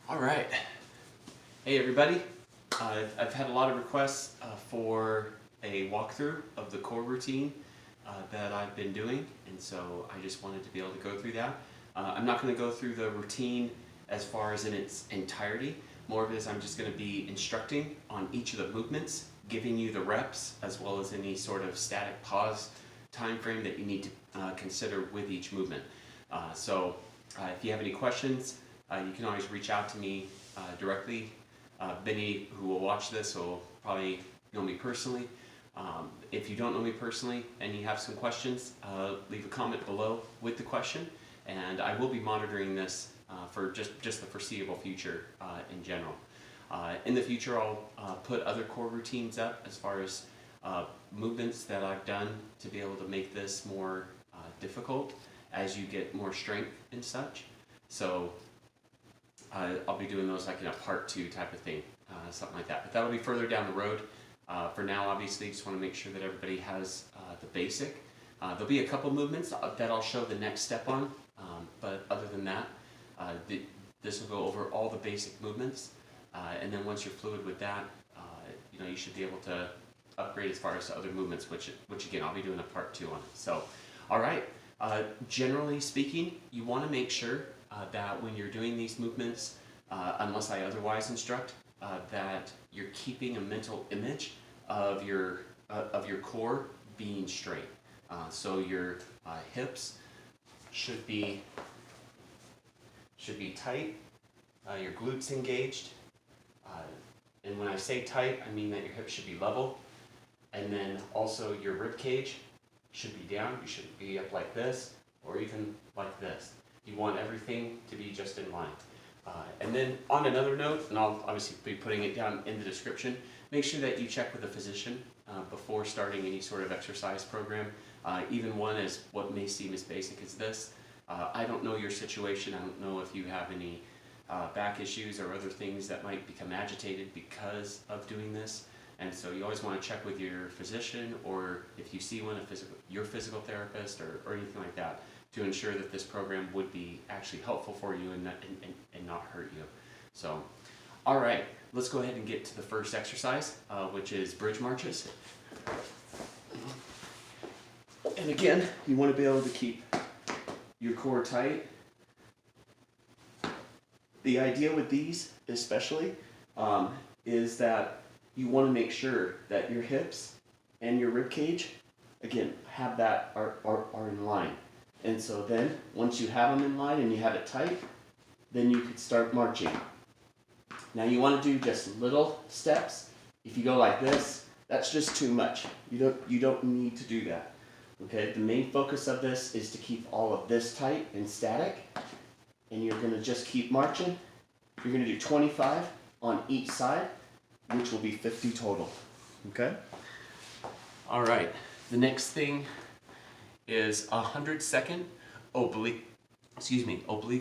All right. Hey everybody. I've had a lot of requests for a walkthrough of the core routine that I've been doing, and so I just wanted to be able to go through that. I'm not going to go through the routine as far as in its entirety. More of it is I'm just going to be instructing on each of the movements, giving you the reps as well as any sort of static pause time frame that you need to consider with each movement. If you have any questions, you can always reach out to me directly. Many who will watch this will probably know me personally. If you don't know me personally and you have some questions, leave a comment below with the question, and I will be monitoring this for just the foreseeable future in general. In the future, I'll put other core routines up as far as movements that I've done to be able to make this more difficult as you get more strength and such. So I'll be doing those like in a part 2 type of thing, something like that. But that'll be further down the road. For now, obviously, just want to make sure that everybody has the basic. There'll be a couple movements that I'll show the next step on, but other than that, this will go over all the basic movements. And then once you're fluid with that, you should be able to upgrade as far as other movements, which again, I'll be doing a part 2 on. So, all right. Generally speaking, you want to make sure that when you're doing these movements, unless I otherwise instruct, that you're keeping a mental image of your core being straight. So your hips should be tight, your glutes engaged, and when I say tight, I mean that your hips should be level, and then also your rib cage should be down. You should be up like this, or even like this. You want everything to be just in line. And then on another note, and I'll obviously be putting it down in the description, make sure that you check with a physician before starting any sort of exercise program, even one as what may seem as basic as this. I don't know your situation. I don't know if you have any back issues or other things that might become agitated because of doing this. And so you always want to check with your physician, or if you see one, your physical therapist or anything like that, to ensure that this program would be actually helpful for you and not hurt you. So, all right, let's go ahead and get to the first exercise, which is bridge marches. And again, you want to be able to keep your core tight. The idea with these, especially, is that you want to make sure that your hips and your rib cage, again, are in line. And so then, once you have them in line and you have it tight, then you could start marching. Now you want to do just little steps. If you go like this, that's just too much. You don't need to do that. Okay? The main focus of this is to keep all of this tight and static. And you're going to just keep marching. You're going to do 25 on each side, which will be 50 total. Okay? All right. The next thing is 100-second oblique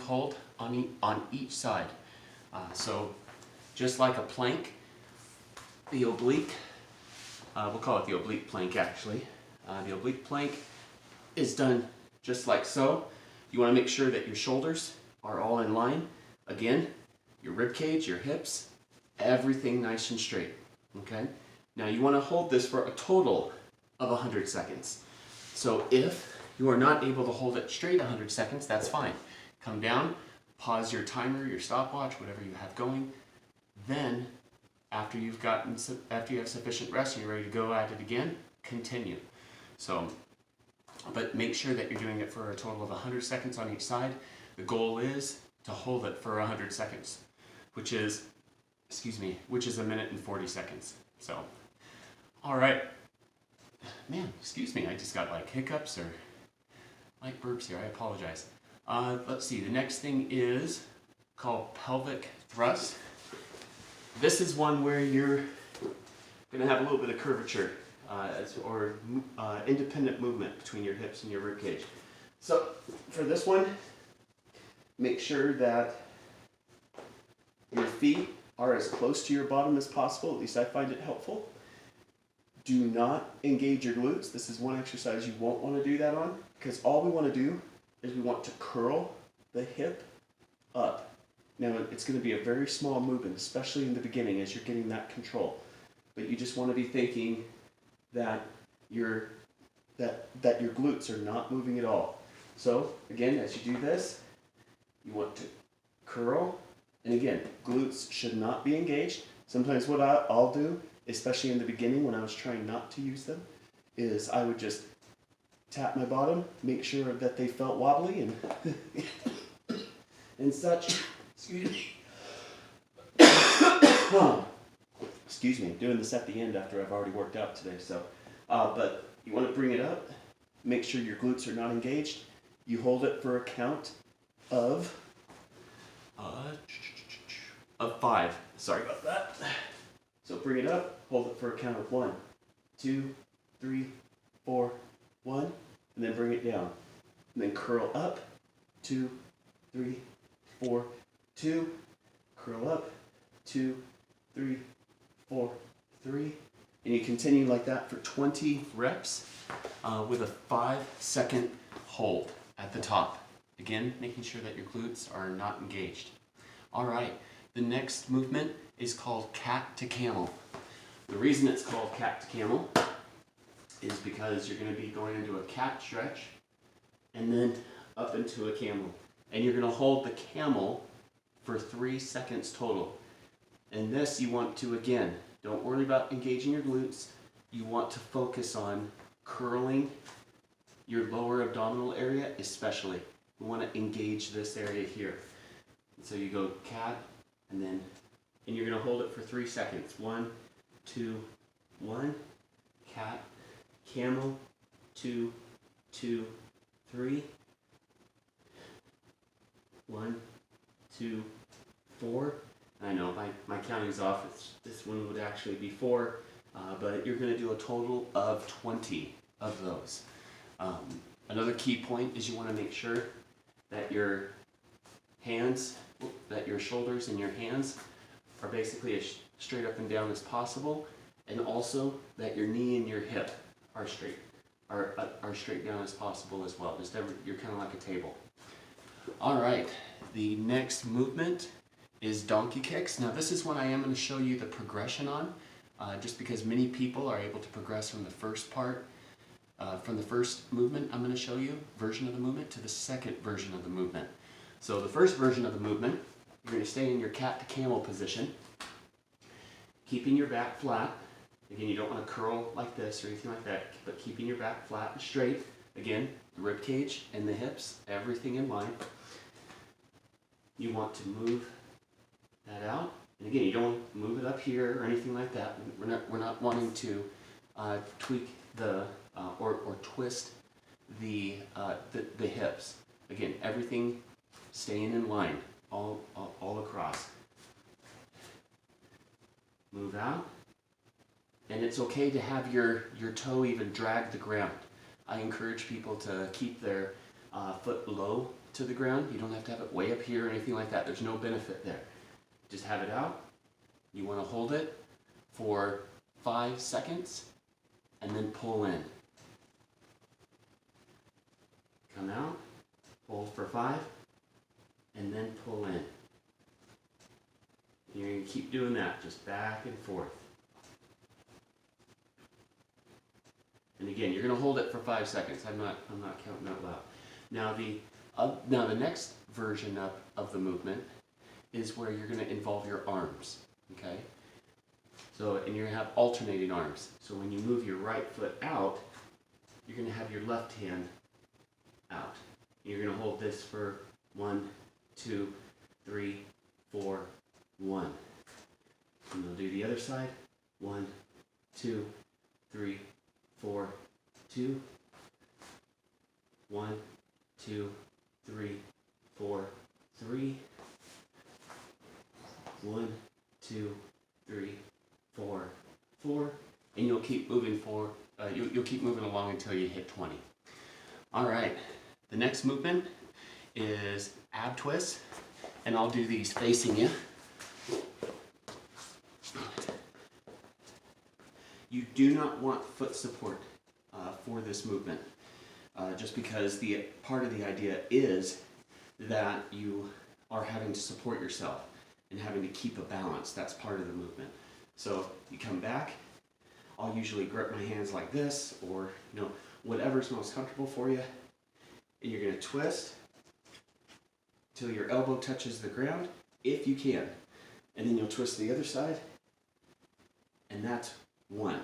hold on each side. So just like a plank, the oblique, we'll call it the oblique plank actually. The oblique plank is done just like so. You want to make sure that your shoulders are all in line. Again, your rib cage, your hips, everything nice and straight. Okay? Now you want to hold this for a total of 100 seconds. So if you are not able to hold it straight 100 seconds, that's fine. Come down, pause your timer, your stopwatch, whatever you have going. Then, after you have sufficient rest and you're ready to go at it again, continue. So, but make sure that you're doing it for a total of 100 seconds on each side. The goal is to hold it for 100 seconds, which is a minute and 40 seconds. So, all right. Man, excuse me, I just got like hiccups or like burps here. I apologize. Let's see, the next thing is called pelvic thrust. This is one where you're going to have a little bit of curvature or independent movement between your hips and your rib cage. So for this one, make sure that your feet are as close to your bottom as possible. At least I find it helpful. Do not engage your glutes. This is one exercise you won't want to do that on, because all we want to do is we want to curl the hip up. Now it's going to be a very small movement, especially in the beginning as you're getting that control. But you just want to be thinking that your glutes are not moving at all. So again, as you do this, you want to curl, and again, glutes should not be engaged. Sometimes what I'll do, especially in the beginning when I was trying not to use them, is I would just tap my bottom, make sure that they felt wobbly and and such. Excuse me. Excuse me, doing this at the end after I've already worked out today. So, but you want to bring it up, make sure your glutes are not engaged. You hold it for a count of 5. Sorry about that. So bring it up, hold it for a count of 1, 2, 3, 4, 1, and then bring it down. And then curl up, 2, 3, 4, 2, curl up, 2, 3, 4, 3, and you continue like that for 20 reps with a 5-second hold at the top. Again, making sure that your glutes are not engaged. All right, the next movement is called cat to camel. The reason it's called cat to camel is because you're going to be going into a cat stretch and then up into a camel. And you're going to hold the camel for 3 seconds total. And this you want to, again, don't worry about engaging your glutes. You want to focus on curling your lower abdominal area especially. We want to engage this area here. And so you go cat, and you're going to hold it for 3 seconds. 1, 2, 1, cat, camel, 2, 2, 3, 1, 2, 4. I know my counting's off. This one would actually be 4, but you're going to do a total of 20 of those. Another key point is you want to make sure that your hands, that your shoulders and your hands are basically as straight up and down as possible, and also that your knee and your hip are straight down as possible as well. You're kind of like a table. All right, the next movement is donkey kicks. Now this is one I am going to show you the progression on, just because many people are able to progress from the first part, from the first movement I'm going to show you, version of the movement, to the second version of the movement. So the first version of the movement, you're going to stay in your cat to camel position, keeping your back flat. Again, you don't want to curl like this or anything like that, but keeping your back flat and straight. Again, the rib cage and the hips, everything in line. You want to move that out, and again, you don't move it up here or anything like that. We're not wanting to tweak the or twist the hips. Again, everything staying in line all across. Move out, and it's okay to have your toe even drag the ground. I encourage people to keep their foot low to the ground. You don't have to have it way up here or anything like that. There's no benefit there. Just have it out. You want to hold it for 5 seconds and then pull in. Come out, hold for 5, and then pull in. You're going to keep doing that, just back and forth. And again, you're going to hold it for 5 seconds. I'm not counting out loud. Now the next version of the movement is where you're going to involve your arms, okay? So, and you're going to have alternating arms. So when you move your right foot out, you're going to have your left hand out. You're going to hold this for 1, 2, 3, 4, 1. And we'll do the other side. 1, 2, 3, 4, 2. 1, 2, 3, 4, 3. 1, 2, 3, 4, 4, and you'll keep moving forward. You'll keep moving along until you hit 20. All right, the next movement is ab twists, and I'll do these facing you. You do not want foot support for this movement, just because the part of the idea is that you are having to support yourself and having to keep a balance. That's part of the movement. So you come back, I'll usually grip my hands like this, or whatever's most comfortable for you, and you're going to twist till your elbow touches the ground, if you can. And then you'll twist the other side, and that's 1.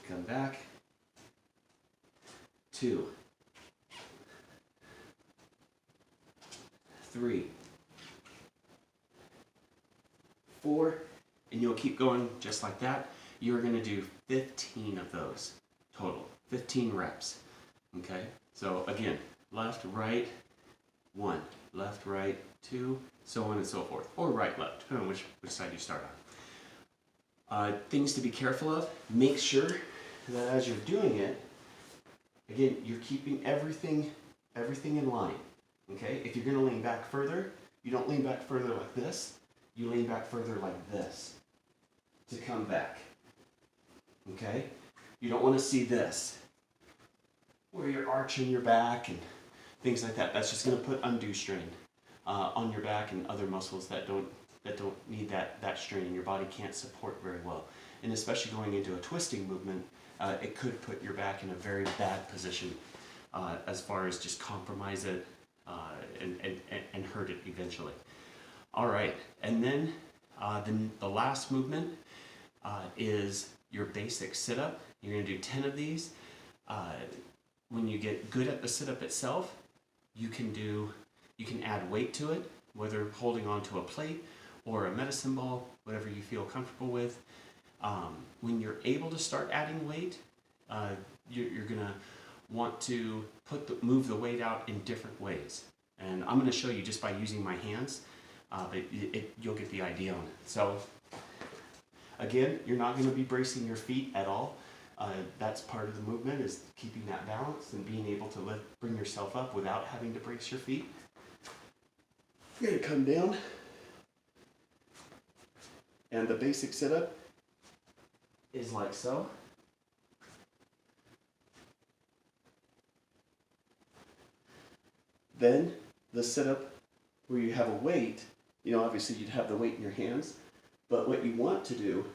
Come back, 2, 3, 4, and you'll keep going just like that. You're going to do 15 of those total, 15 reps. Okay, so again, left, right, 1, left, right, 2, so on and so forth, or right, left, depending on which side you start on. Things to be careful of: make sure that as you're doing it, again, you're keeping everything in line. Okay, if you're going to lean back further, you don't lean back further like this. You lean back further like this to come back. Okay, you don't want to see this where you're arching your back and things like that. That's just going to put undue strain on your back and other muscles that don't need that strain, and your body can't support very well. And especially going into a twisting movement, it could put your back in a very bad position as far as just compromise it and hurt it eventually. All right, and then the last movement is your basic sit-up. You're going to do 10 of these. When you get good at the sit-up itself, you can add weight to it, whether holding onto a plate or a medicine ball, whatever you feel comfortable with. When you're able to start adding weight, you're going to want to move the weight out in different ways. And I'm going to show you just by using my hands, but you'll get the idea on it. So again, you're not going to be bracing your feet at all. That's part of the movement, is keeping that balance and being able to bring yourself up without having to brace your feet. You're going to come down, and the basic sit-up is like so. Then the sit-up where you have a weight, obviously you'd have the weight in your hands, but what you want to do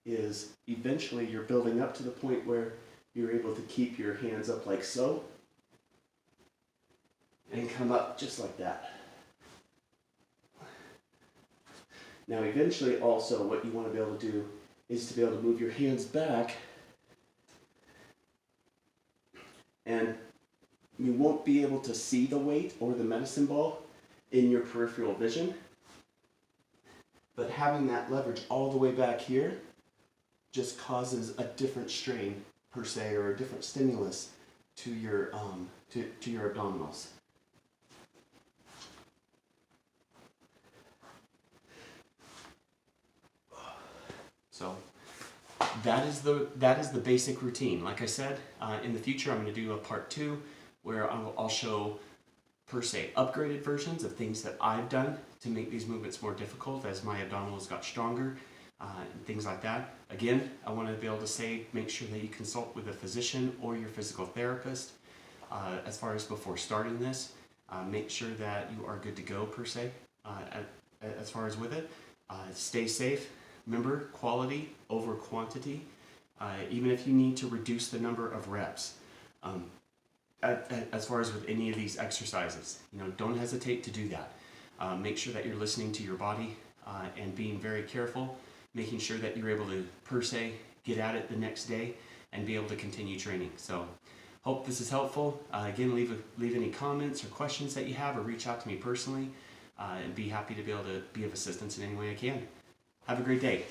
is eventually you're building up to the point where you're able to keep your hands up like so and come up just like that. Now eventually also what you want to be able to do is to be able to move your hands back, and you won't be able to see the weight or the medicine ball in your peripheral vision, but having that leverage all the way back here just causes a different strain per se, or a different stimulus to your to your abdominals. So that is the basic routine. Like I said, in the future I'm going to do a part 2 where I'll show per se upgraded versions of things that I've done to make these movements more difficult as my abdominals got stronger. And things like that. Again, I want to be able to say, make sure that you consult with a physician or your physical therapist as far as before starting this. Make sure that you are good to go per se as far as with it. Stay safe. Remember, quality over quantity. Even if you need to reduce the number of reps. As far as with any of these exercises, don't hesitate to do that. Make sure that you're listening to your body and being very careful, making sure that you're able to, per se, get at it the next day and be able to continue training. So, hope this is helpful. Again, leave any comments or questions that you have, or reach out to me personally, and be happy to be able to be of assistance in any way I can. Have a great day.